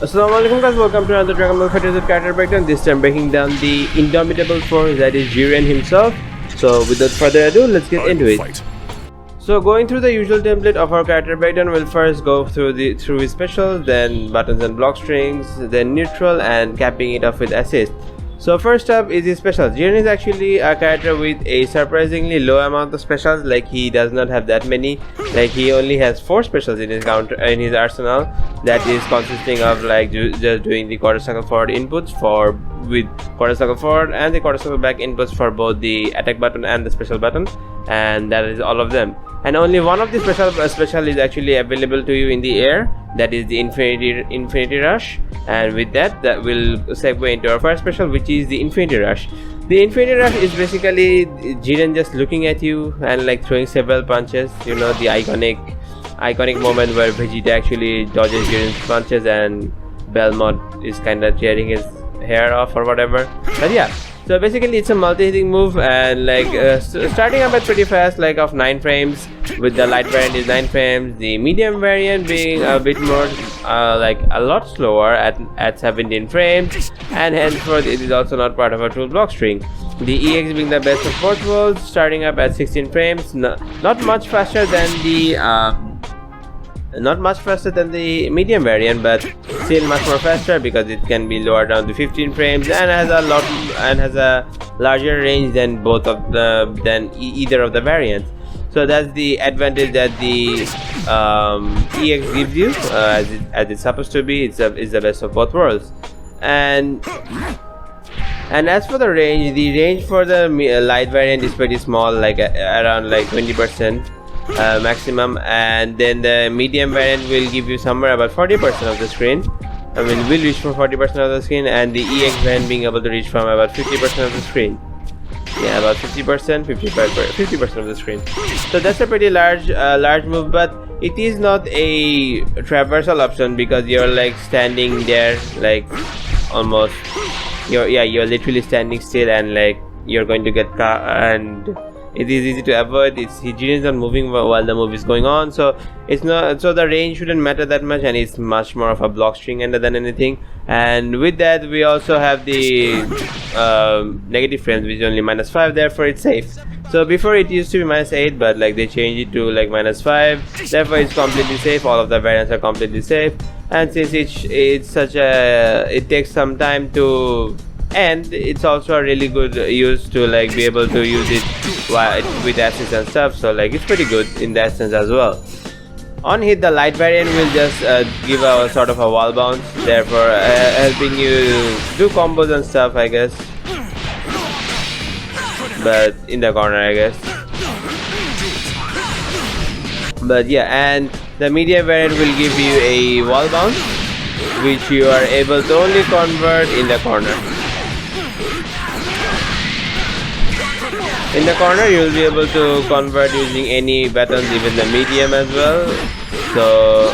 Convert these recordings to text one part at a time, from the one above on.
Assalamualaikum guys, welcome to another Dragon Ball FighterZ character breakdown. This time breaking down the indomitable force that is Jiren himself. So without further ado, let's get into it. So going through the usual template of our character breakdown, we'll first go through his specials, then buttons and block strings, then neutral, and capping it off with assist. So first up is his specials. Jiren is actually a character with a surprisingly low amount of specials. Like, he does not have that many. Like, he only has 4 specials in his arsenal. That is consisting of like just doing the quarter circle forward inputs with quarter circle forward and the quarter circle back inputs for both the attack button and the special button, and that is all of them. And only one of the special is actually available to you in the air. That is the Infinity Rush. And with that will segue into our first special, which is the Infinity Rush. The Infinity Rush is basically Jiren just looking at you and like throwing several punches. You know, the iconic moment where Vegeta actually dodges Jiren's punches and Belmont is kind of tearing his hair off or whatever. But yeah, so basically it's a multi-hitting move, and like starting up at pretty fast, like of 9 frames. With the light variant is 9 frames, the medium variant being a bit more like a lot slower at 17 frames, and henceforth it is also not part of a tool block string. The EX being the best of both worlds, starting up at 16 frames, not much faster than the medium variant, but still much more faster because it can be lowered down to 15 frames and has a larger range than either of the variants. So that's the advantage that the EX gives you, as it's supposed to be. It's the best of both worlds. And as for the range for the light variant is pretty small, like around like 20% maximum, and then the medium variant will give you somewhere about 40% of the screen. I mean, will reach for 40% of the screen, and the EX variant being able to reach from about 50% of the screen. Yeah, about 50% of the screen. So that's a pretty large move, but it is not a traversal option because you're like standing there, like almost you're literally standing still, and like you're going to get and it is easy to avoid. Jiren is not moving while the move is going on, so it's not. So the range shouldn't matter that much, and it's much more of a block string ender than anything. And with that, we also have the negative frames, which is only -5. Therefore, it's safe. So before it used to be -8, but like they changed it to like -5. Therefore, it's completely safe. All of the variants are completely safe. And since it takes some time to. And it's also a really good use to like be able to use it with assist and stuff, so like it's pretty good in that sense as well. On hit, the light variant will just give a sort of a wall bounce, therefore helping you do combos and stuff, I guess, but in the corner, I guess. But yeah, and the medium variant will give you a wall bounce, which you are able to only convert in the corner. In the corner, you will be able to convert using any buttons, even the medium as well. So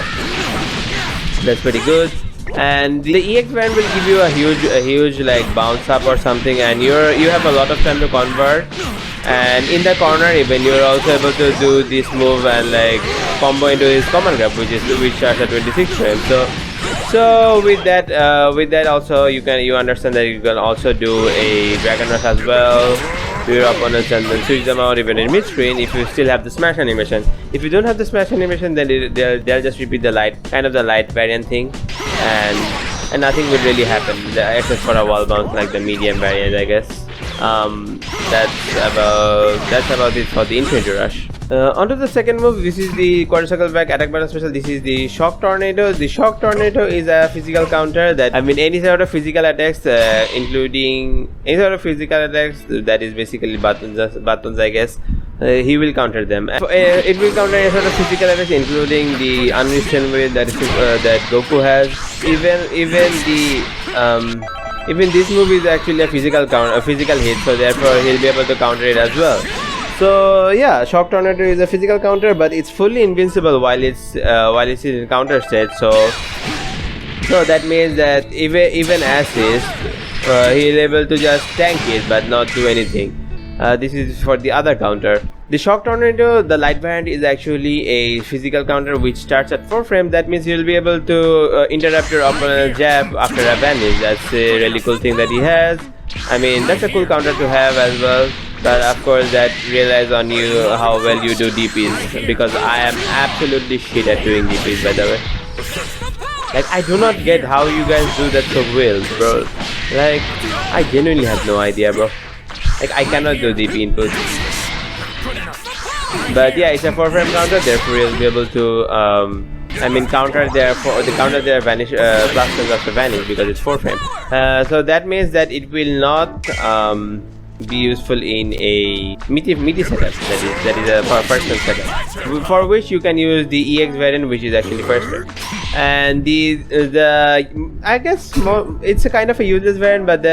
that's pretty good. And the EX variant will give you a huge like bounce up or something, and you have a lot of time to convert. And in the corner, even you're also able to do this move and like combo into his command grab, which starts at 26 frames. So with that also you understand that you can also do a Dragon Rush as well to your opponents and then switch them out even in mid-screen if you still have the smash animation. If you don't have the smash animation, then they'll just repeat the light variant thing, and nothing will really happen except for a wall bounce like the medium variant, I guess. That's about it for the Infinity Rush. Onto the second move. This is the quarter circle back attack button special. This is the Shock Tornado. The Shock Tornado is a physical counter that, I mean, any sort of physical attacks, including any sort of physical attacks that is basically buttons, I guess. He will counter them. It will counter any sort of physical attacks, including the Unleashed Wave that Goku has. Even this move is actually a physical hit, so therefore he'll be able to counter it as well. So yeah, Shock Tornado is a physical counter, but it's fully invincible while it's in counter state. So that means that even assist, he'll able to just tank it but not do anything. This is for the other counter. The Shock Tornado, the light variant, is actually a physical counter which starts at 4 frames. That means you'll be able to interrupt your opponent's jab after a vanish. That's a really cool thing that he has. I mean, that's a cool counter to have as well. But of course, that relies on you how well you do DPs, because I am absolutely shit at doing DPs, by the way. Like, I do not get how you guys do that so well, bro. Like, I genuinely have no idea, bro. Like, I cannot do DP inputs. But yeah, it's a 4 frame counter, therefore you'll be able to counter their vanish Blockstrings after vanish, because it's 4 frame. So that means that it will not be useful in a meaty setup, that is a first frame setup, for which you can use the EX variant, which is actually first frame. And the I guess it's a kind of a useless variant, but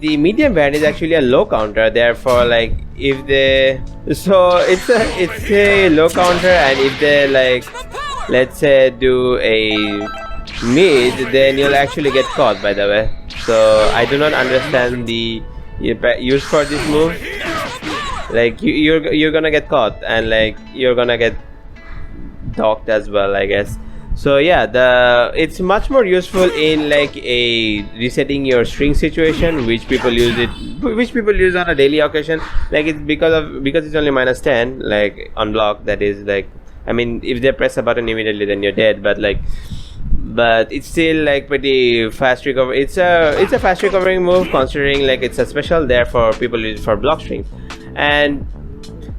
the medium variant is actually a low counter. Therefore, like, if they it's a low counter, and if they, like, let's say do a mid, then you'll actually get caught, by the way. So I do not understand the use for this move. Like, you're gonna get caught, and like you're gonna get docked as well, I guess. So yeah, it's much more useful in like a resetting your string situation, which people use on a daily occasion. Like, it's because it's only -10, like on block. That is, like, I mean, if they press a button immediately, then you're dead. But it's still like pretty fast recover. It's a fast recovering move, considering like it's a special. Therefore, people use it for Blockstrings. And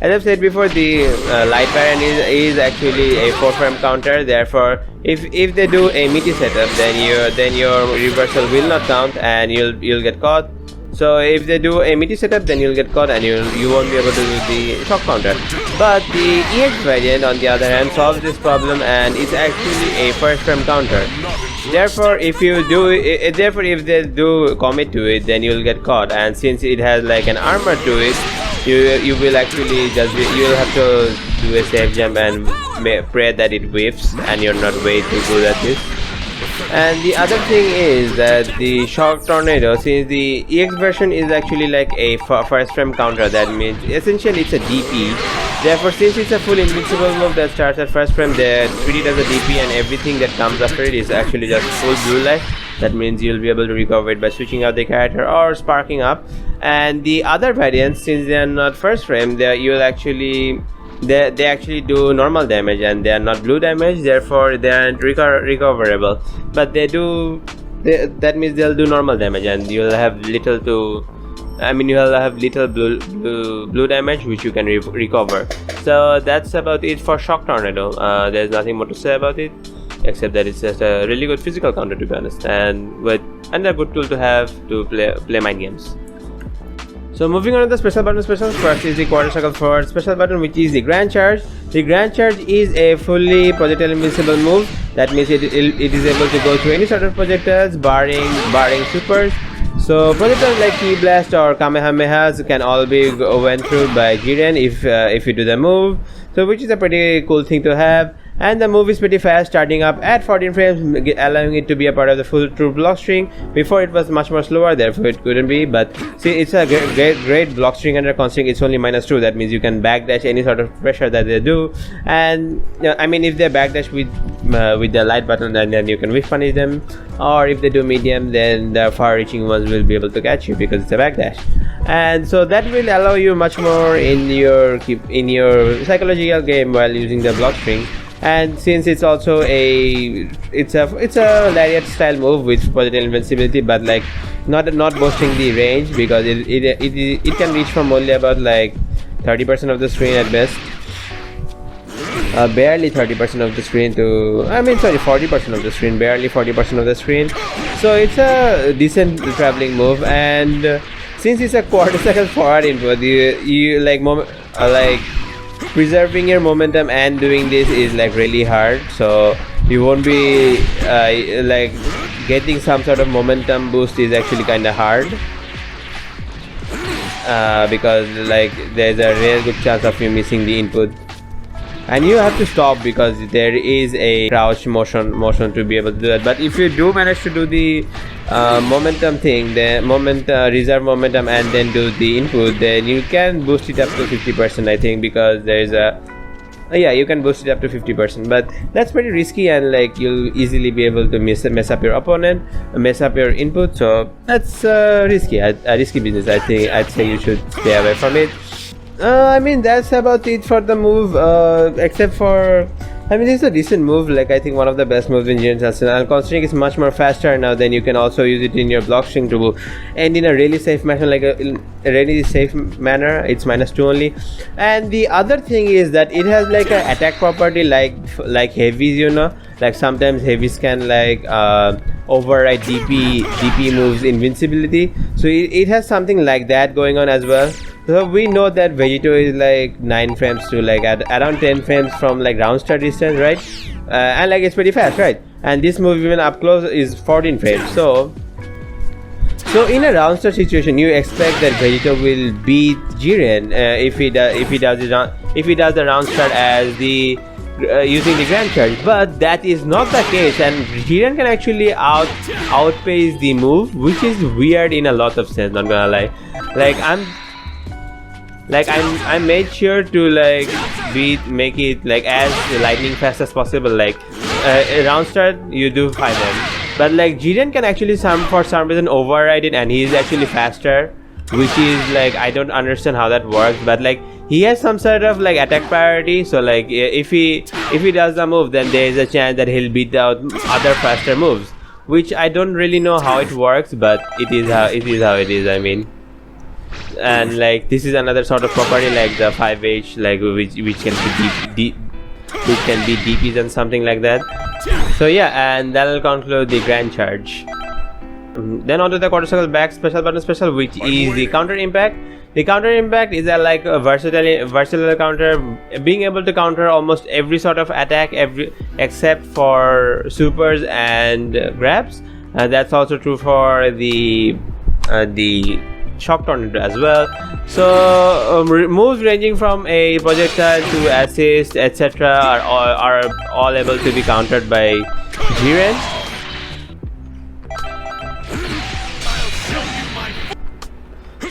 as I've said before, the light variant is actually a 4 frame counter. Therefore, if they do a meaty setup, then your reversal will not count, and you'll get caught. So if they do a meaty setup, then you'll get caught, and you won't be able to do the shock counter. But the EX variant, on the other hand, solves this problem, and it's actually a first frame counter. Therefore, if they do commit to it, then you'll get caught. And since it has like an armor to it, you will actually you'll have to do a safe jump and pray that it whiffs, and you're not way too good at this. And the other thing is that the Shock Tornado, since the EX version is actually like a first frame counter, that means essentially it's a DP. Therefore, since it's a full invincible move that starts at first frame, they treat it as a DP, and everything that comes after it is actually just full blue life. That means you'll be able to recover it by switching out the character or sparking up. And the other variants, since they are not first frame, they actually do normal damage, and they are not blue damage. Therefore, they aren't recoverable. But that means they'll do normal damage, and you'll have little blue damage, which you can recover. So that's about it for Shock Tornado. There's nothing more to say about it, except that it's just a really good physical counter, to be honest, and a good tool to have to play mind games. So moving on to the special button specials, first is the quarter circle forward special button, which is the Grand Charge. The Grand Charge is a fully projectile invincible move. That means it is able to go through any sort of projectiles, barring supers. So projectiles like Ki Blast or Kamehamehas can all be went through by Jiren if you do the move. So which is a pretty cool thing to have. And the move is pretty fast, starting up at 14 frames, allowing it to be a part of the full true block string. Before it was much more slower, therefore it couldn't be. But see, it's a great block string under constraint. It's only -2. That means you can backdash any sort of pressure that they do. And I mean, if they backdash with the light button, then you can whiff punish them. Or if they do medium, then the far-reaching ones will be able to catch you because it's a backdash. And so that will allow you much more in your psychological game while using the block string. And since it's also a lariat style move with projectile invincibility, but like not boasting the range, because it can reach from only about like 30% of the screen at best. Barely 30% of the screen to 40% of the screen, barely 40% of the screen. So it's a decent traveling move, and since it's a quarter second forward input, preserving your momentum and doing this is like really hard. So you won't be getting some sort of momentum boost is actually kind of hard, because like there's a real good chance of you missing the input. and you have to stop because there is a crouch motion to be able to do that. But if you do manage to do the momentum thing, the reserve momentum, and then do the input, then you can boost it up to 50%, I think, because there is a yeah, you can boost it up to 50%, but that's pretty risky, and like you'll easily be able to mess up your opponent, mess up your input. So that's risky, a risky business. I think I'd say you should stay away from it. I mean, that's about it for the move, except for, I mean, this is a decent move, like I think one of the best moves in Jiren's arsenal, and considering it's much more faster now, then you can also use it in your Blockstring to end in a really safe manner, like a really safe manner. It's -2 only. And the other thing is that it has like an attack property like heavies, you know, like sometimes heavies can like override DP moves invincibility, so it has something like that going on as well. So we know that Vegito is like 9 frames to like at around 10 frames from like round start distance, right? And like it's pretty fast, right? And this move even up close is 14 frames. So in a round start situation, you expect that Vegito will beat Jiren if he does the round start as the using the grand charge, but that is not the case, and Jiren can actually outpace the move, which is weird in a lot of sense, not gonna lie. I made sure to like make it like as lightning fast as possible. Like round start, you do 5M, but like Jiren can actually for some reason override it, and he is actually faster, which is like I don't understand how that works, but like he has some sort of like attack priority. So like if he does the move, then there is a chance that he'll beat out other faster moves, which I don't really know how it works, but it is how it is. I mean. And like this is another sort of property like the 5H, like which can be DPs and something like that. So yeah, and that'll conclude the grand charge. Then onto the quarter circle back special button special, which is the counter impact. The counter impact is a versatile counter, being able to counter almost every sort of attack, except for supers and grabs. That's also true for the shock tornado as well. So moves ranging from a projectile to assist, etc., are all able to be countered by Jiren.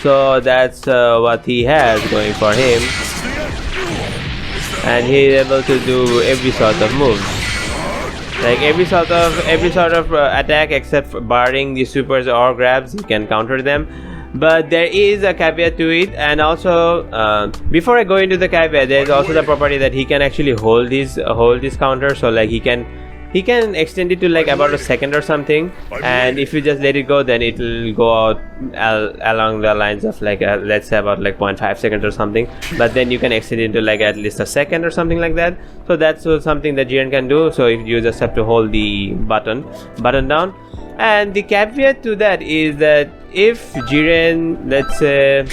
So that's what he has going for him, and he's able to do every sort of move, like every sort of attack except for barring the supers or grabs. He can counter them. But there is a caveat to it, and also before I go into the caveat, there is also the property that he can actually hold this counter. So like he can extend it to like about a second or something, and if you just let it go, then it will go out along the lines of like let's say about like 0.5 seconds or something, but then you can extend it to like at least a second or something like that. So that's something that Jiren can do. So if you just have to hold the button down. And the caveat to that is that if Jiren, let's say,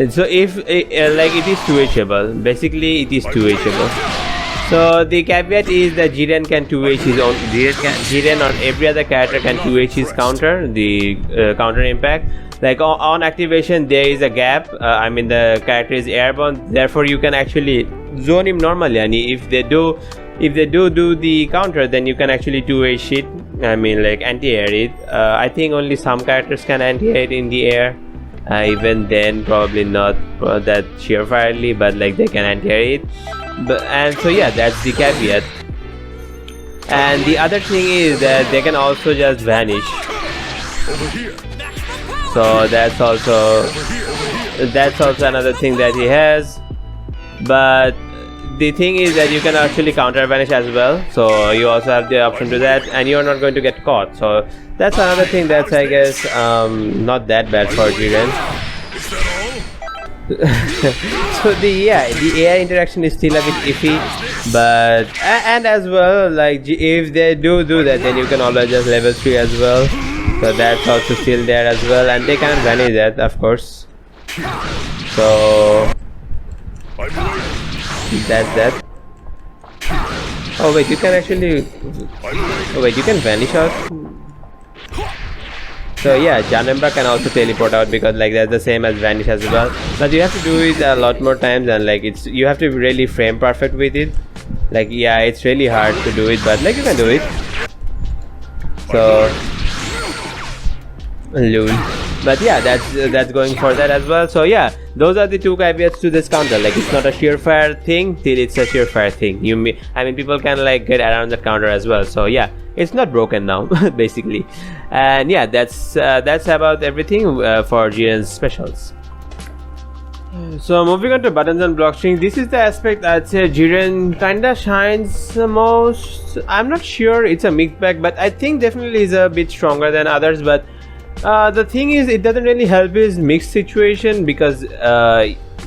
so if like it is 2Hable, basically it is 2Hable. So the caveat is that Jiren can 2H his own. Jiren on every other character can 2H his counter, the counter impact. Like on activation, there is a gap. I mean the character is airborne, therefore you can actually zone him normally, and if they do the counter, then you can actually 2H it. I mean like anti-air it. I think only some characters can anti-air it in the air. Even then probably not that surefirely, but like they can anti-air it. And so yeah, that's the caveat. And the other thing is that they can also just vanish. So that's also another thing that he has. But the thing is that you can actually counter vanish as well, so you also have the option to that, and you're not going to get caught. So that's another thing that's I guess not that bad for Jiren. So the AI interaction is still a bit iffy, but and as well, like if they do that, then you can always just level 3 as well. So that's also still there as well, and they can't vanish that, of course. So that's that. Oh wait, you can actually. Oh wait, you can vanish out. So yeah, Janemba can also teleport out because like that's the same as Vanish as well. But you have to do it a lot more times, and like you have to be really frame perfect with it. Like yeah, it's really hard to do it, but like you can do it. So lol. But yeah, that's going for that as well. So yeah, those are the two caveats to this counter. Like it's not a surefire thing till it's a surefire thing. I mean, people can like get around that counter as well. So yeah, it's not broken now basically. And yeah, that's about everything for Jiren's specials. So moving on to buttons and Blockstrings, this is the aspect I'd say Jiren kinda shines the most. I'm not sure, it's a mixed bag, but I think definitely is a bit stronger than others. But the thing is, it doesn't really help his mixed situation because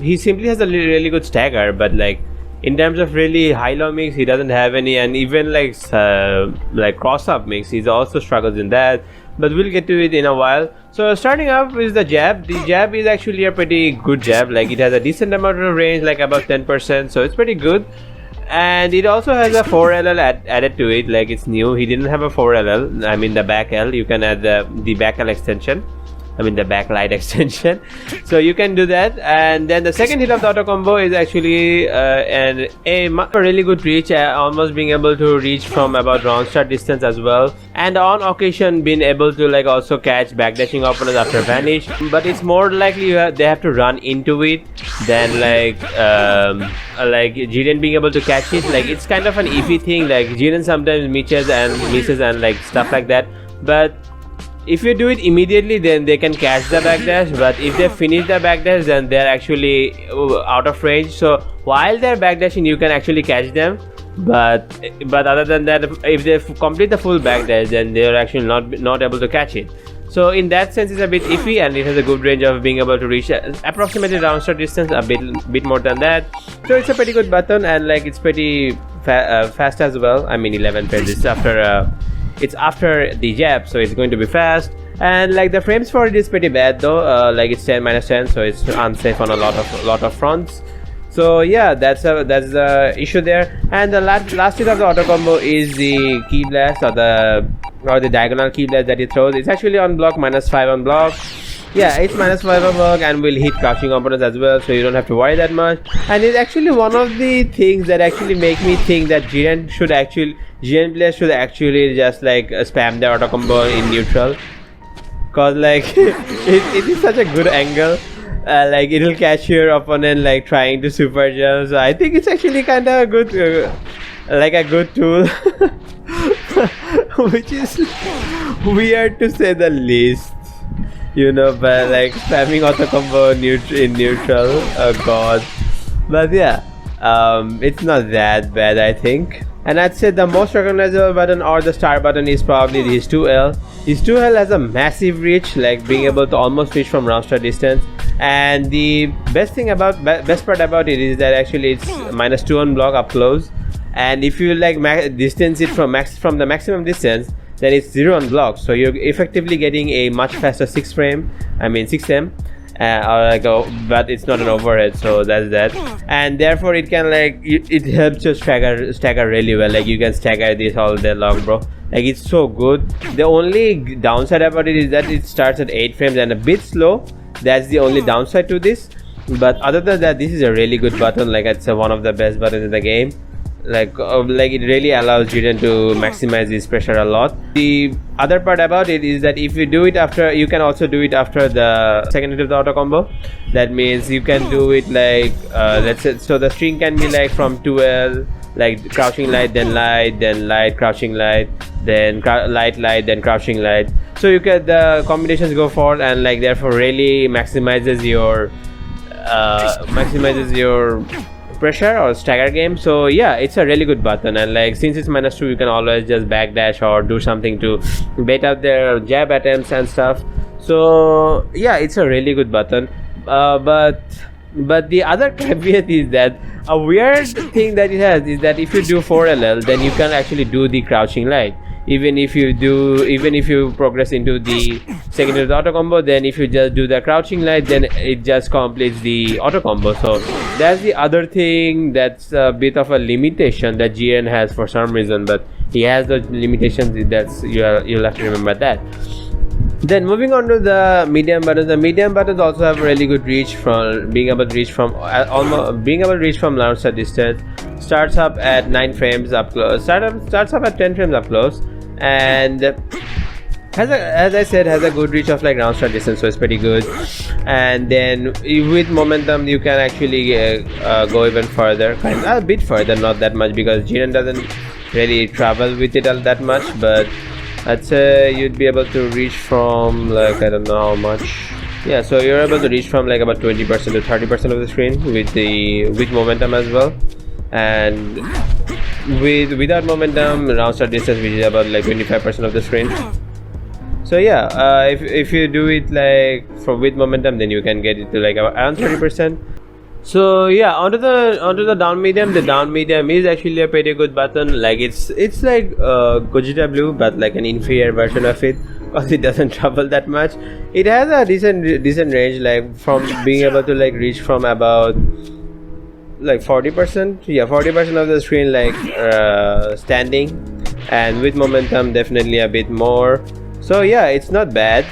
he simply has a really good stagger, but like in terms of really high-low mix, he doesn't have any, and even like cross-up mix, he also struggles in that. But we'll get to it in a while. So starting up is the jab. The jab is actually a pretty good jab. Like it has a decent amount of range, like about 10%. So it's pretty good. And it also has a 4LL added to it. Like it's new. He didn't have a 4LL. I mean the back L. You can add the back L extension. I mean the backlight extension. So you can do that. And then the second hit of the auto combo is actually a really good reach, almost being able to reach from about round start distance as well, and on occasion being able to like also catch backdashing opponents after vanish. But it's more likely they have to run into it than like Jiren being able to catch it. Like it's kind of an iffy thing. Like Jiren sometimes misses and like stuff like that. But if you do it immediately, then they can catch the backdash. But if they finish the backdash, then they're actually out of range. So while they're backdashing, you can actually catch them. But other than that, if they complete the full backdash, then they're actually not able to catch it. So in that sense, it's a bit iffy, and it has a good range of being able to reach approximately round start distance, a bit more than that. So it's a pretty good button, and like it's pretty fast as well. I mean 11 frames. It's after the jab, so it's going to be fast. And like the frames for it is pretty bad though. Like it's 10 minus 10, so it's unsafe on a lot of fronts. So yeah, that's the issue there. And the last hit of the auto combo is the key blast or the diagonal key blast that he throws. It's actually on block, -5 on block. Yeah, it's -5 on block and will hit crouching opponents as well, so you don't have to worry that much. And it's actually one of the things that actually make me think that Jiren players should actually just like spam their auto combo in neutral, cause like it is such a good angle. Like it'll catch your opponent like trying to super jump. So I think it's actually kind of a good like a good tool. Which is weird to say the least, you know, but like spamming auto combo in neutral, oh god. But yeah, it's not that bad, I think. And I'd say the most recognizable button or the star button is probably his 2L. His 2L has a massive reach, like being able to almost reach from round start distance. And the best part about it is that actually it's -2 on block up close. And if you like distance it from the maximum distance, then it's 0 on block. So you're effectively getting a much faster 6M. But it's not an overhead, so that's that. And therefore it can like it helps you stagger really well. Like you can stagger this all day long, bro. Like it's so good. The only downside about it is that it starts at 8 frames and a bit slow. That's the only downside to this. But other than that, this is a really good button. Like it's one of the best buttons in the game. Like it really allows Jiren to maximize his pressure a lot. The other part about it is that if you do it after, you can also do it after the second hit of the auto combo. That means you can do it like let's say, so the string can be like from 2L, like crouching light, then light, crouching light, then light, then crouching light. So you can the combinations go forward, and like therefore really maximizes your pressure or stagger game. So yeah, it's a really good button. And like since it's -2, you can always just backdash or do something to bait out their jab attempts and stuff. So yeah, it's a really good button. But the other caveat is that a weird thing that it has is that if you do 4LL, then you can actually do the crouching light. Even if you progress into the second hit auto combo, then if you just do the crouching light, then it just completes the auto combo. So that's the other thing that's a bit of a limitation that Jiren has for some reason, but he has those limitations. You'll have to remember that. Then moving on to the medium buttons. The medium buttons also have really good reach from being able to reach from long distance. Starts up at 9 frames up close. Starts up at 10 frames up close, and as I said, has a good reach of like round start distance, so it's pretty good. And then with momentum, you can actually go even further, a bit further, not that much, because Jiren doesn't really travel with it all that much, but I'd say you'd be able to reach from like, I don't know how much. Yeah, so you're able to reach from like about 20% to 30% of the screen with momentum as well, and without momentum, round start distance, which is about like 25% of the screen. So yeah, if you do it like with momentum, then you can get it to like around 30%. So yeah, onto the down medium. The down medium is actually a pretty good button. Like it's like Gogeta Blue, but like an inferior version of it, because it doesn't travel that much. It has a decent range, like from being able to like reach from about like 40%. Yeah, 40% of the screen like standing, and with momentum definitely a bit more. So yeah, it's not bad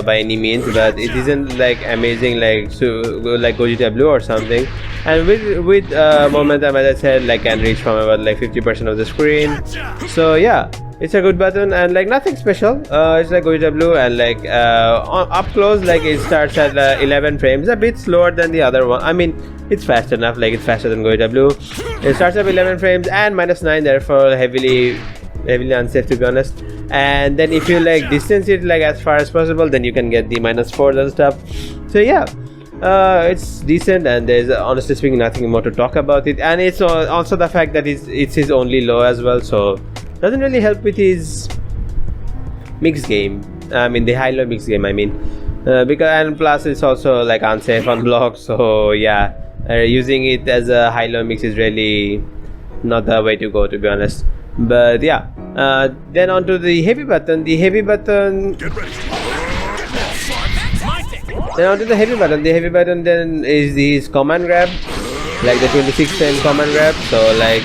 by any means, but it isn't like amazing like Gogeta Blue or something. And with momentum, as I said, like can reach from about like 50% of the screen. So yeah, it's a good button, and like nothing special. It's like Gogeta Blue, and like up close, like it starts at 11 frames, a bit slower than the other one. I mean, it's fast enough, like it's faster than Gogeta Blue. It starts at 11 frames and -9, therefore heavily unsafe, to be honest. And then if you like distance it like as far as possible, then you can get the -4s and stuff. So yeah, it's decent, and there's honestly speaking nothing more to talk about it. And it's also the fact that it's his only low as well, so doesn't really help with his mixed game. I mean the high-low mixed game, I mean, because, and plus it's also like unsafe on block. So yeah, using it as a high-low mix is really not the way to go, to be honest. But yeah, then onto the heavy button. The heavy button. Then onto the heavy button. The heavy button then is his command grab, like the 26-frame command grab. So like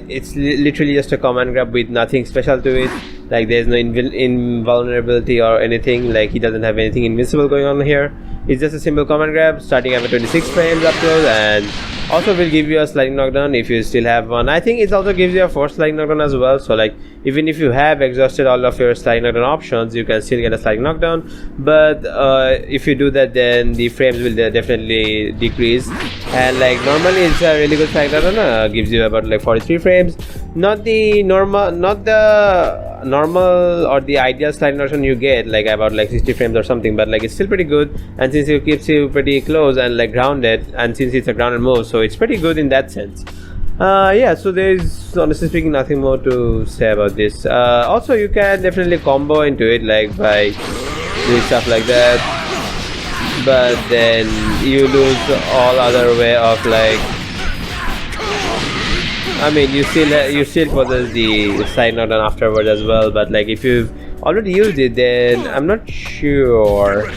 it's literally just a command grab with nothing special to it. Like there's no invulnerability or anything. Like he doesn't have anything invincible going on here. It's just a simple command grab starting at 26 frames up close, and also will give you a sliding knockdown if you still have one. I think it also gives you a forced sliding knockdown as well. So like even if you have exhausted all of your sliding knockdown options, you can still get a sliding knockdown. But if you do that, then the frames will definitely decrease. And like normally it's a really good sliding knockdown. Gives you about like 43 frames. Not the normal or the ideal sliding knockdown you get, like about like 60 frames or something, but like it's still pretty good. And since it keeps you pretty close and like grounded, and since it's a grounded move, so it's pretty good in that sense. Yeah, so there's honestly speaking nothing more to say about this. Also you can definitely combo into it, like by doing stuff like that, but then you lose all other way of like, I mean you still possess the slide knockdown afterwards as well, but like if you've already used it, then I'm not sure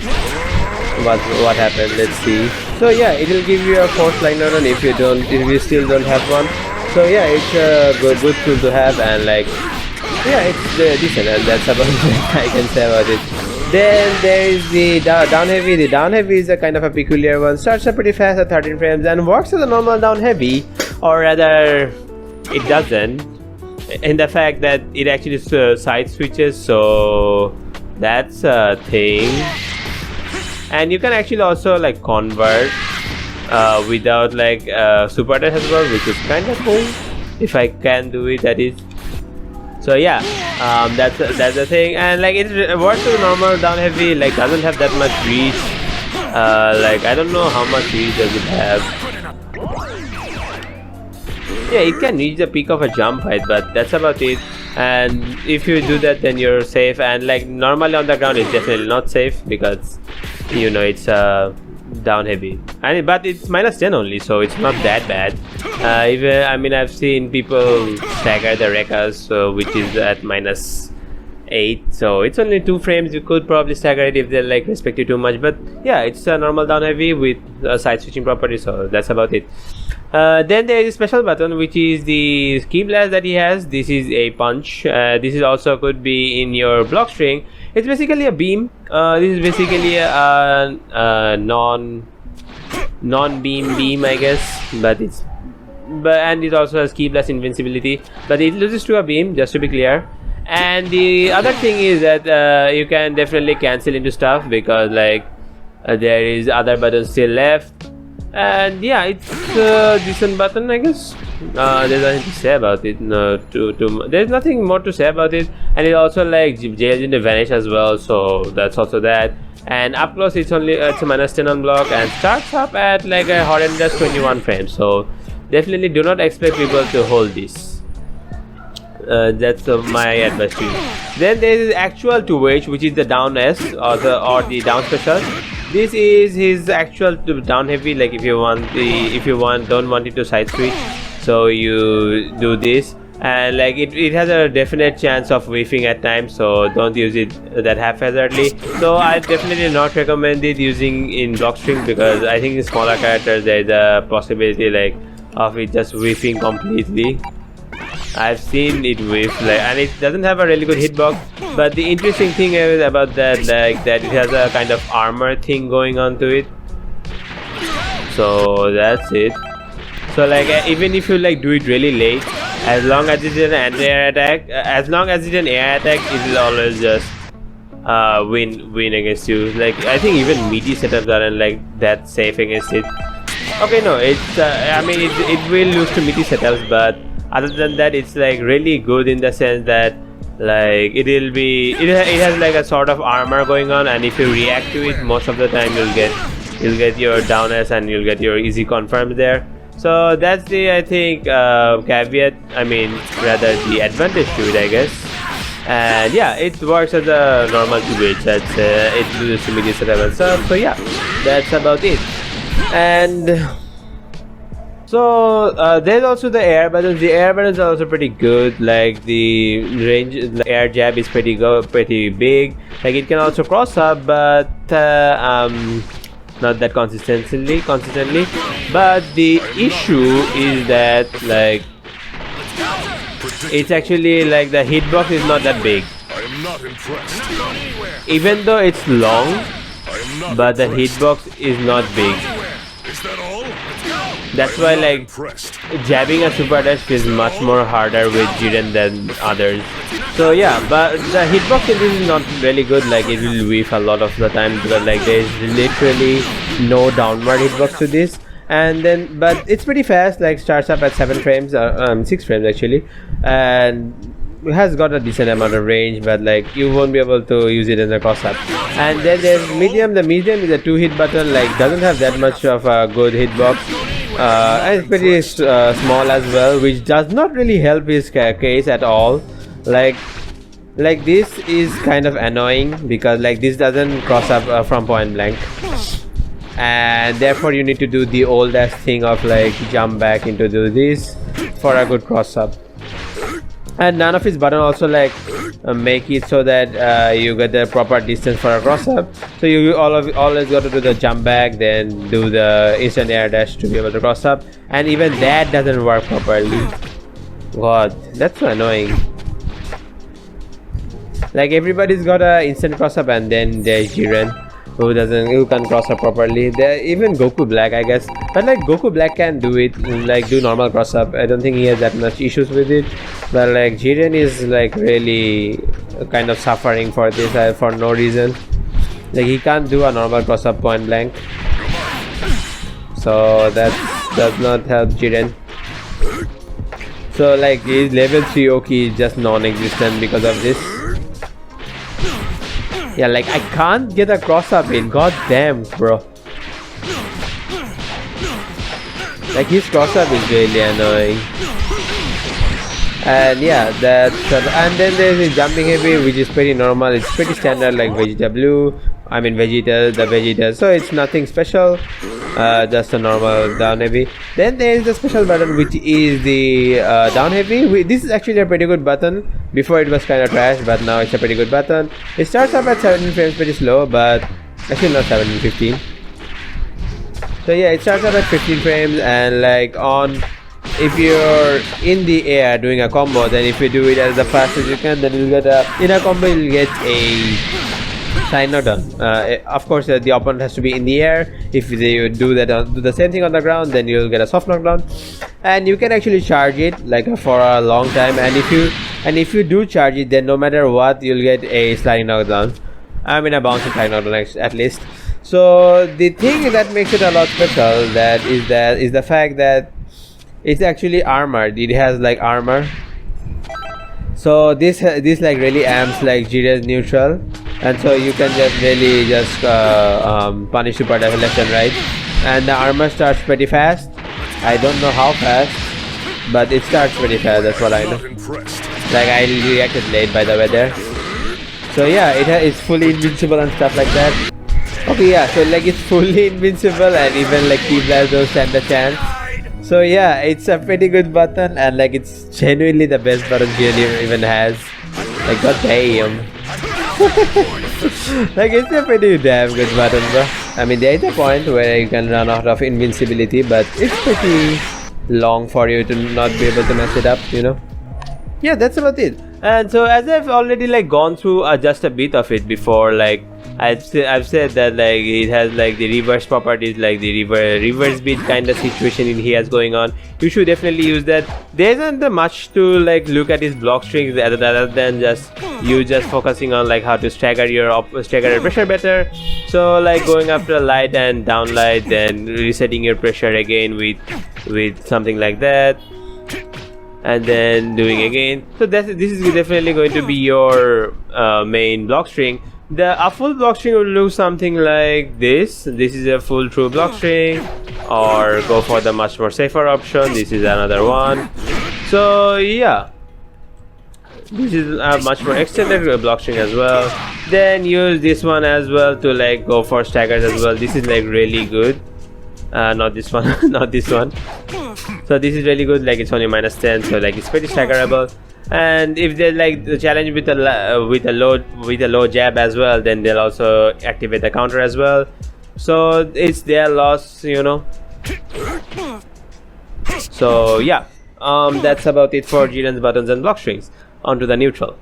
what happened. Let's see. So yeah, it will give you a forced slide knockdown if you still don't have one. So yeah, it's a good tool to have, and like yeah, it's decent, and that's about what I can say about it. Then there is the down heavy. The down heavy is a kind of a peculiar one. Starts up pretty fast at 13 frames and works as a normal down heavy, or rather it doesn't, in the fact that it actually side switches, so that's a thing. And you can actually also like convert without like super dash as well, which is kind of cool if I can do it, that is. So yeah, that's the thing. And like it works with normal down heavy, like doesn't have that much reach. Like I don't know how much reach does it have. Yeah, it can reach the peak of a jump height, but that's about it. And if you do that, then you're safe. And like normally on the ground it's definitely not safe, because you know it's down heavy, and but it's -10 only, so it's not that bad. Even I mean I've seen people stagger the Rekkas, so which is at -8, so it's only 2 frames. You could probably stagger it if they like respect you too much, but yeah, it's a normal down heavy with a side switching property, so that's about it. Then there is a special button which is the key blast that he has. This is a punch. This is also could be in your block string. It's basically a beam. This is basically a non-beam beam, I guess, and it also has key blast invincibility, but it loses to a beam, just to be clear. And the other thing is that you can definitely cancel into stuff, because like there is other buttons still left. And yeah, it's a decent button, I guess. There's nothing to say about it. There's nothing more to say about it. And it also like jails into vanish as well, so that's also that. And up close, it's a -10 on block, and starts up at like a horrendous 21 frames. So definitely do not expect people to hold this. That's my advice to you. Then there is actual 2H, which is the down S or the down special. This is his actual down heavy. Like if you don't want it to side switch, so you do this, and like it has a definite chance of whiffing at times, so don't use it that haphazardly. So I definitely not recommend it using in Blockstrings, because I think in smaller characters there is a possibility like of it just whiffing completely. I've seen it whiff, and it doesn't have a really good hitbox. But the interesting thing is about that, like that it has a kind of armor thing going on to it. So that's it. So like even if you like do it really late, as long as it's an anti-air attack, it will always just win against you. Like I think even meaty setups aren't like that safe against it. Okay, no, it's I mean it will lose to meaty setups, but other than that, it's like really good in the sense that like it has like a sort of armor going on, and if you react to it, most of the time you'll get your down S and you'll get your easy confirms there. So that's the, I think, caveat, I mean rather the advantage to it, I guess. And yeah, it works as a normal 2H. That's it loses to media setup and stuff. So yeah, that's about it. And so there's also the air buttons. The air buttons are also pretty good. Like the range, the air jab is pretty big. Like it can also cross up, but not that consistently. But the issue is that like it's actually like the hitbox is not that big. Even though it's long, but the hitbox is not big. That's why like jabbing a super dash is much more harder with Jiren than others. So yeah, but the hitbox in this is not really good. Like it will whiff a lot of the time, because like there is literally no downward hitbox to this. And then but it's pretty fast, like starts up at 7 frames, 6 frames actually, and it has got a decent amount of range, but like you won't be able to use it in a cross up. And then there's medium. The medium is a 2-hit button, like doesn't have that much of a good hitbox, and it's pretty small as well, which does not really help his case at all. Like this is kind of annoying, because like this doesn't cross up from point blank, and therefore you need to do the old ass thing of like jump back into do this for a good cross up. And none of his button also like make it so that you get the proper distance for a cross up. So you always got to do the jump back, then do the instant air dash to be able to cross up, and even that doesn't work properly. God, that's so annoying. Like everybody's got a instant cross up, and then there's Jiren who can't cross up properly. There even Goku Black, I guess, but like Goku Black can do it, like do normal cross up. I don't think he has that much issues with it, but like Jiren is like really kind of suffering for this for no reason. Like he can't do a normal cross up point blank, so that does not help Jiren. So like his level 3 Oki is just non-existent because of this. Yeah, like I can't get a cross up in. God damn, bro. Like his cross up is really annoying. And yeah, that's and then there's his jumping heavy, which is pretty normal. It's pretty standard, like Vegeta Blue. I mean Vegeta. So it's nothing special. Just a normal down heavy. Then there is the special button, which is the down heavy. This is actually a pretty good button. Before it was kind of trash, but now it's a pretty good button. It starts up at 17 frames, pretty slow, but actually not 17, 15. So yeah, it starts up at 15 frames, and like on, if you're in the air doing a combo, then if you do it as fast as you can, then you'll get in a combo you'll get a slide knockdown. Of course, the opponent has to be in the air. If you do the same thing on the ground, then you'll get a soft knockdown, and you can actually charge it like for a long time. And if you do charge it, then no matter what, you'll get a sliding knockdown. I mean a bouncing sliding knockdown at least. So the thing that makes it a lot special is the fact that it's actually armored. It has like armor. So this like really amps like Jiren's neutral, and so you can really punish super level left and right. And the armor starts pretty fast. I don't know how fast, but it starts pretty fast. That's what I know. Like I reacted late by the way there. So yeah, it's fully invincible and stuff like that. Okay, yeah, so like it's fully invincible, and even like Ki Blast don't stand a chance. So yeah, it's a pretty good button, and like it's genuinely the best button Jiren even has. Like god damn. Like it's a pretty damn good button, bro. I mean there is a point where you can run out of invincibility, but it's pretty long for you to not be able to mess it up, you know. Yeah, that's about it. And so as I've already like gone through just a bit of it before, like I've said that like it has like the reverse properties, like the reverse beat kind of situation he has going on. You should definitely use that. There isn't much to like look at his block strings other than just focusing on like how to stagger your pressure better. So like going after a light and down light, then resetting your pressure again with something like that, and then doing again. So this is definitely going to be your main block string. A full block string will look something like this. This is a full true block string, or go for the much more safer option. This is another one. So yeah, this is a much more extended block string as well. Then use this one as well to like go for staggers as well. This is like really good. Not this one, not this one. So this is really good. Like it's only -10, so like it's pretty staggerable. And if they like the challenge with a low jab as well, then they'll also activate the counter as well. So it's their loss, you know. So yeah, that's about it for Jiren's buttons and block strings. Onto the neutral.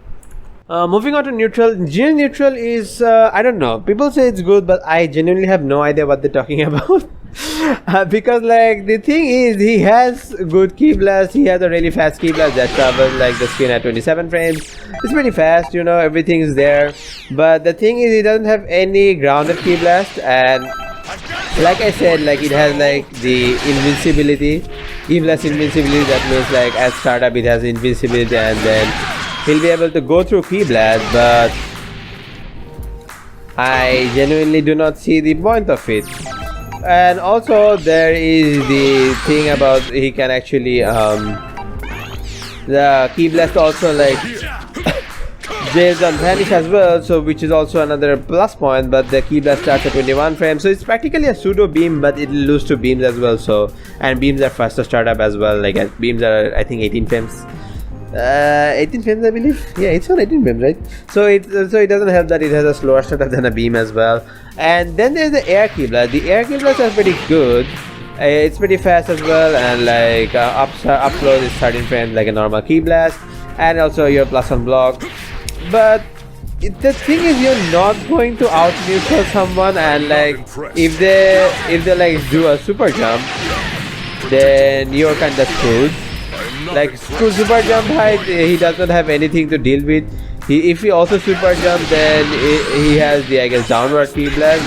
Moving on to neutral. Jiren neutral is I don't know. People say it's good, but I genuinely have no idea what they're talking about. Because like the thing is, he has good Ki Blast. He has a really fast Ki Blast that travels like the screen at 27 frames. It's pretty fast, you know, everything is there. But the thing is, he doesn't have any grounded Ki Blast, and like I said, like it has like the invincibility, Ki Blast invincibility. That means like as startup it has invincibility, and then he'll be able to go through Ki Blast. But I genuinely do not see the point of it. And also there is the thing about he can actually the Ki Blast also like jails on vanish as well, so which is also another plus point. But the Ki Blast starts at 21 frames, so it's practically a pseudo beam, but it'll lose to beams as well. So, and beams are faster startup as well. Like beams are I think 18 frames. 18 frames I believe. Yeah, it's on 18 frames, right? So it doesn't help that it has a slower startup than a beam as well. And then there's the air Ki Blast. The air Ki Blast is pretty good. It's pretty fast as well, and like up close is 13 frames like a normal Ki Blast, and also your +1 block. But the thing is, you're not going to out neutral someone, and like if they like do a super jump, then you're kind of screwed. Like super jump height, he does not have anything to deal with. If he also super jump, then he has the I guess downward Ki Blast,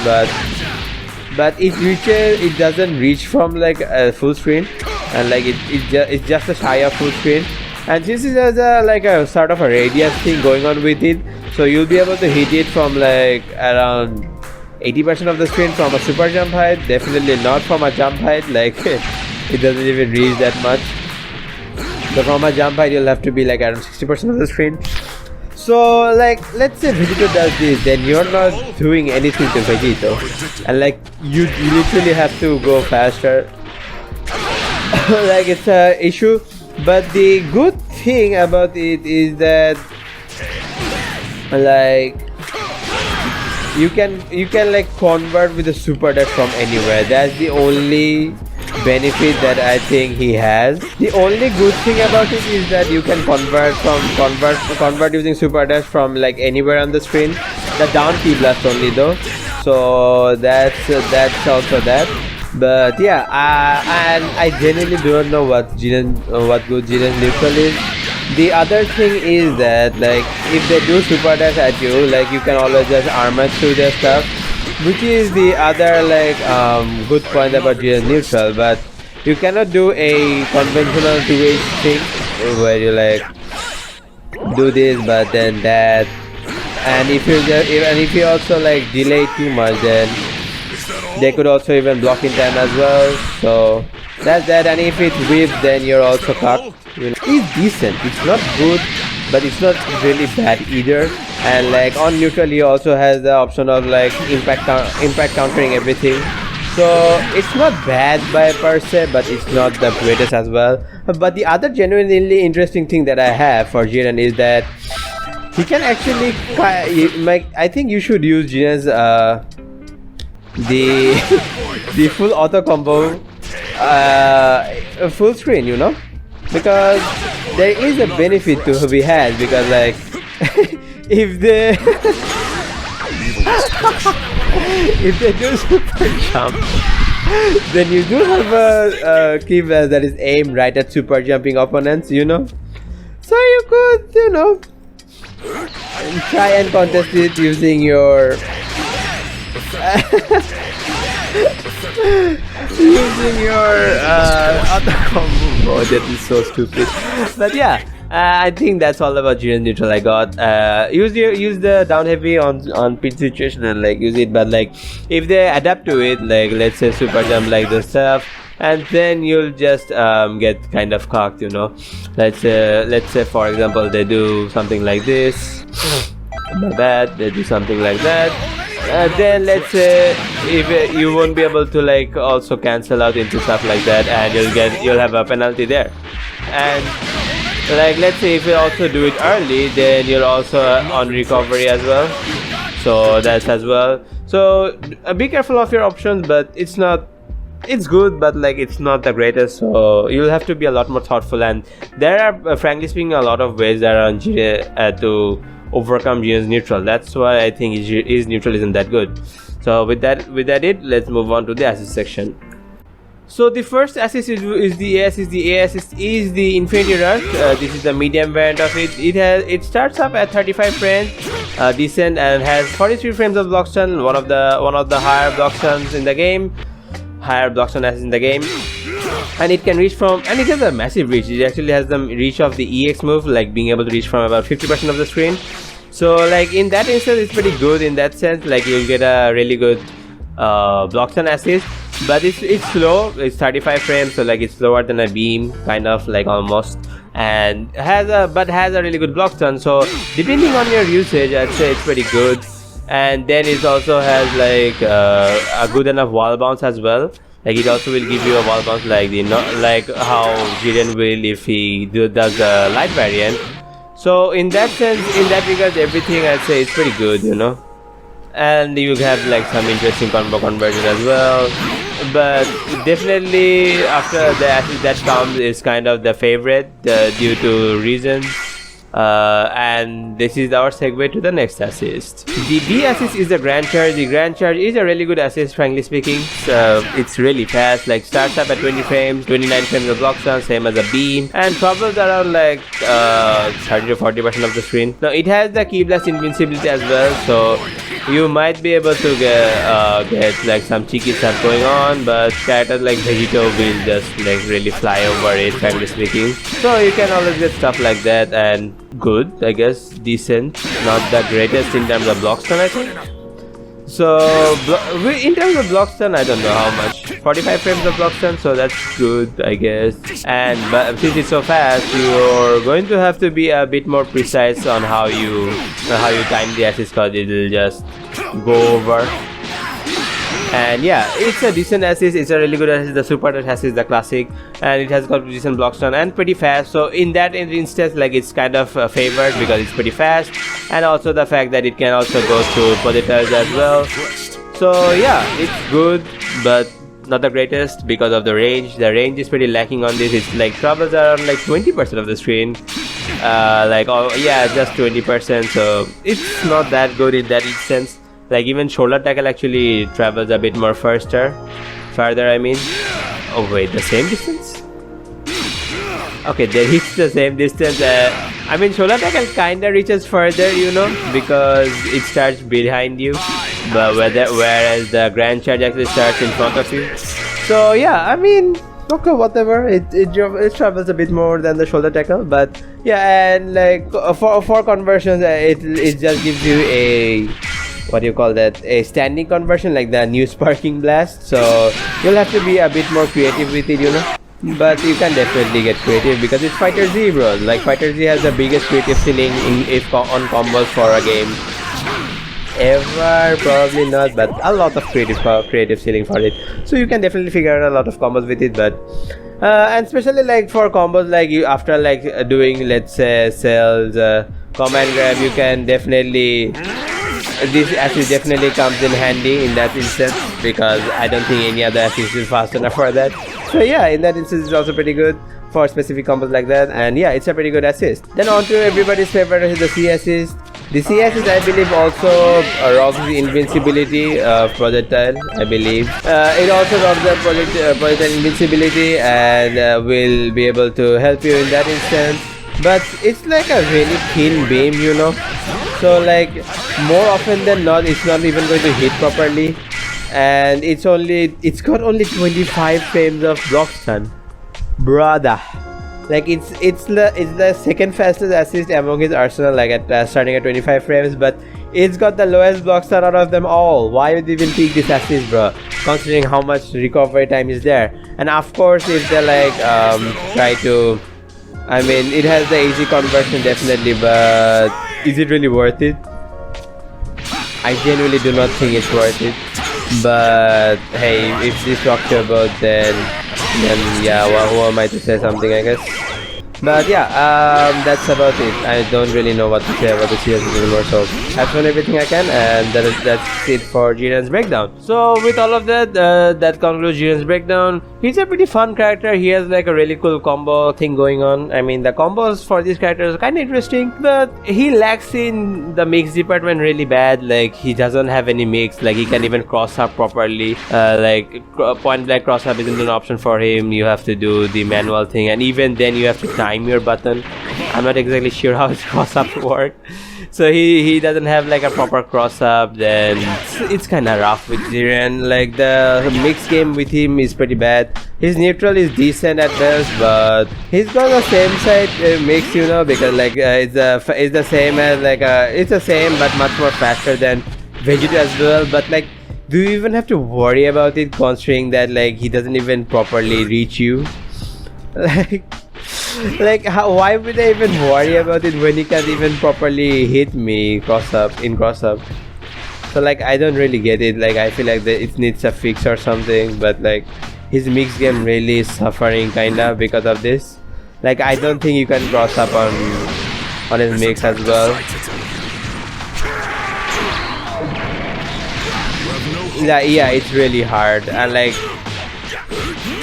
but it doesn't reach from like a full screen, and like it's just a shy of full screen. And since it has like a sort of a radius thing going on with it, so you'll be able to hit it from like around 80% of the screen from a super jump height. Definitely not from a jump height, like it doesn't even reach that much. So from a jump height, you'll have to be like around 60% of the screen. So like, let's say Vegito does this, then you're not doing anything to Vegito, and like you literally have to go faster. Like it's a issue. But the good thing about it is that like you can like convert with the super dash from anywhere. That's the only benefit that I think he has. The only good thing about it is that you can convert using super dash from like anywhere on the screen. The down key blast only though, so that's also that. But yeah, and I genuinely don't know what good Jiren neutral is. The other thing is that like if they do super dash at you, like you can always just armor through their stuff, which is the other like good point about Jiren neutral. But you cannot do a conventional two-way thing where you like do this but then that, and if you also like delay too much, then they could also even block in time as well. So that's that. And if it whips, then you're also cocked. You know, it's decent. It's not good, but it's not really bad either. And like on neutral, he also has the option of like impact countering everything. So it's not bad by per se, but it's not the greatest as well. But the other genuinely interesting thing that I have for Jiren is that he can actually I think you should use Jiren's the full auto combo full screen, you know, because there is a benefit to be had, because like if they if they do super jump, then you do have a key blast that is aimed right at super jumping opponents, you know, so you could, you know, try and contest it using your using your auto combo. Oh, that is so stupid. But yeah, I think that's all about Jiren neutral. I got use the down heavy on pin situation and like use it, but like if they adapt to it, like let's say super jump like this stuff, and then you'll just get kind of cocked, you know. Let's say for example they do something like this. My bad. They do something like that. Then let's say if you won't be able to like also cancel out into stuff like that, and you'll have a penalty there. And like let's say if you also do it early, then you're also on recovery as well, so that's as well. So be careful of your options, but it's good, but like it's not the greatest, so you'll have to be a lot more thoughtful. And there are frankly speaking a lot of ways around Jiren to overcome Jiren's neutral. That's why I think his neutral isn't that good. So with that let's move on to the assist section. So the first assist is the A assist. The A assist is the Infinity Rush. This is the medium variant of it. It starts up at 35 frames, decent, and has 43 frames of block stun, one of the higher block stuns in the game, higher block stun assist in the game. And it can reach from, and it has a massive reach. It actually has the reach of the EX move, like being able to reach from about 50% of the screen. So like in that instance, it's pretty good in that sense. Like you'll get a really good block stun assist, but it's slow. It's 35 frames, so like it's slower than a beam, kind of like almost, and has a really good block stun. So depending on your usage, I'd say it's pretty good. And then it also has like a good enough wall bounce as well. Like it also will give you a wall bounce like like how Jiren will if he does the light variant. So in that sense, in that regard, everything I'd say is pretty good, you know. And you have like some interesting combo conversion as well. But definitely after the assist that comes is kind of the favorite due to reasons. And this is our segue to the next assist. The B assist is the Grand Charge. The Grand Charge is a really good assist, frankly speaking. So it's really fast, like starts up at 20 frames, 29 frames of block stun, same as a beam, and covers around like 30 to 40% of the screen. Now it has the Key Blast invincibility as well, so you might be able to get like some cheeky stuff going on, but characters like Vegito will just like really fly over it, frankly speaking. So you can always get stuff like that, and good, I guess, decent, not the greatest in terms of block stun, I think. So in terms of block stun, I don't know how much, 45 frames of block stun, so that's good, I guess. But since it's so fast, you're going to have to be a bit more precise on how you time the assist, because it will just go over. And yeah, it's a decent assist, it's a really good assist, the super touch assist, the classic, and it has got decent block stun and pretty fast. So in that instance, like, it's kind of favored because it's pretty fast, and also the fact that it can also go through projectiles as well. So yeah, it's good, but not the greatest because of the range. The range is pretty lacking on this. It's like travels around like 20% of the screen, like, oh yeah, just 20%. So it's not that good in that instance. Like, even shoulder tackle actually travels a bit more farther, I mean. Oh wait, the same distance? Okay, they reach the same distance. I mean, shoulder tackle kinda reaches further, you know, because it starts behind you, but whereas the grand charge actually starts in front of you. So yeah, I mean, okay, whatever. It travels a bit more than the shoulder tackle, but yeah, and like for conversions, it just gives you a, what do you call that, a standing conversion, like the new sparking blast. So you'll have to be a bit more creative with it, you know, but you can definitely get creative because it's Fighter Z, bro. Like, Fighter Z has the biggest creative ceiling on combos for a game ever. Probably not, but a lot of creative ceiling for it. So you can definitely figure out a lot of combos with it. But and especially like for combos, like you after like doing, let's say, cells, command grab, you can definitely, this assist definitely comes in handy in that instance, because I don't think any other assist is fast enough for that. So yeah, in that instance, it's also pretty good for specific combos like that. And yeah, it's a pretty good assist. Then on to everybody's favorite is the C assist. The C assist, I believe, also robs the invincibility projectile, I believe. It also robs the projectile invincibility and will be able to help you in that instance. But it's like a really thin beam, you know. So like, more often than not, it's not even going to hit properly, and it's got only 25 frames of block stun, brother. Like, it's the second fastest assist among his arsenal, like at starting at 25 frames, but it's got the lowest block stun out of them all. Why would you even pick this assist, bro, considering how much recovery time is there? And of course, if they like try to, I mean, it has the easy conversion definitely, but is it really worth it? I genuinely do not think it's worth it. But hey, if this talks about, then yeah, well, who am I to say something, I guess. But yeah, that's about it. I don't really know what to say about the CS anymore, so I've shown everything I can, and that's it for Jiren's breakdown. So with all of that, that concludes Jiren's breakdown. He's a pretty fun character. He has like a really cool combo thing going on. I mean, the combos for these characters are kind of interesting, but he lacks in the mix department really bad. Like, he doesn't have any mix. Like, he can't even cross up properly. Like, point blank cross up isn't an option for him. You have to do the manual thing, and even then you have to time your button. I'm not exactly sure how his cross up work. So he doesn't have like a proper cross up. Then it's kind of rough with Jiren. Like, the mix game with him is pretty bad. His neutral is decent at best, but he's got the same side mix, you know, because like it's the same as like it's the same but much more faster than Vegeta as well. But like, do you even have to worry about it, considering that like he doesn't even properly reach you? Like, why would I even worry about it when he can't even properly hit me cross up? So like, I don't really get it. Like, I feel like it needs a fix or something, but like, his mix game really is suffering kinda because of this. Like, I don't think you can cross up on his mix as well. Yeah, it's really hard, and like,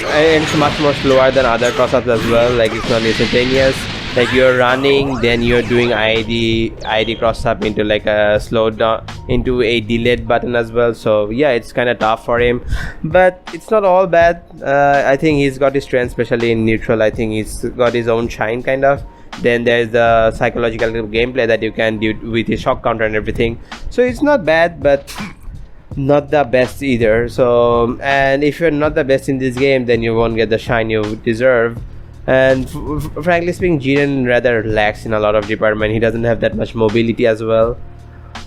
and it's much more slower than other cross-ups as well. Like, it's not instantaneous. Like, you're running, then you're doing ID cross-up into like a slowed down, into a delayed button as well. So yeah, it's kind of tough for him, but it's not all bad. I think he's got his strength, especially in neutral. I think he's got his own shine kind of. Then there's the psychological gameplay that you can do with his shock counter and everything. So it's not bad, but not the best either. So, and if you're not the best in this game, then you won't get the shine you deserve. And frankly speaking, Jiren rather lacks in a lot of department. He doesn't have that much mobility as well.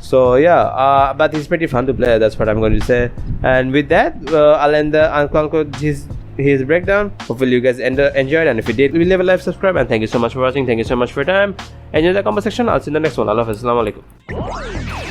So yeah, but he's pretty fun to play. That's what I'm going to say. And with that, I'll end his breakdown. Hopefully you guys enjoyed, and if you did, leave a like, subscribe, and thank you so much for watching. Thank you so much for your time. Enjoy the comment section. I'll see you in the next one. Allah Hafiz. Assalamu alaikum.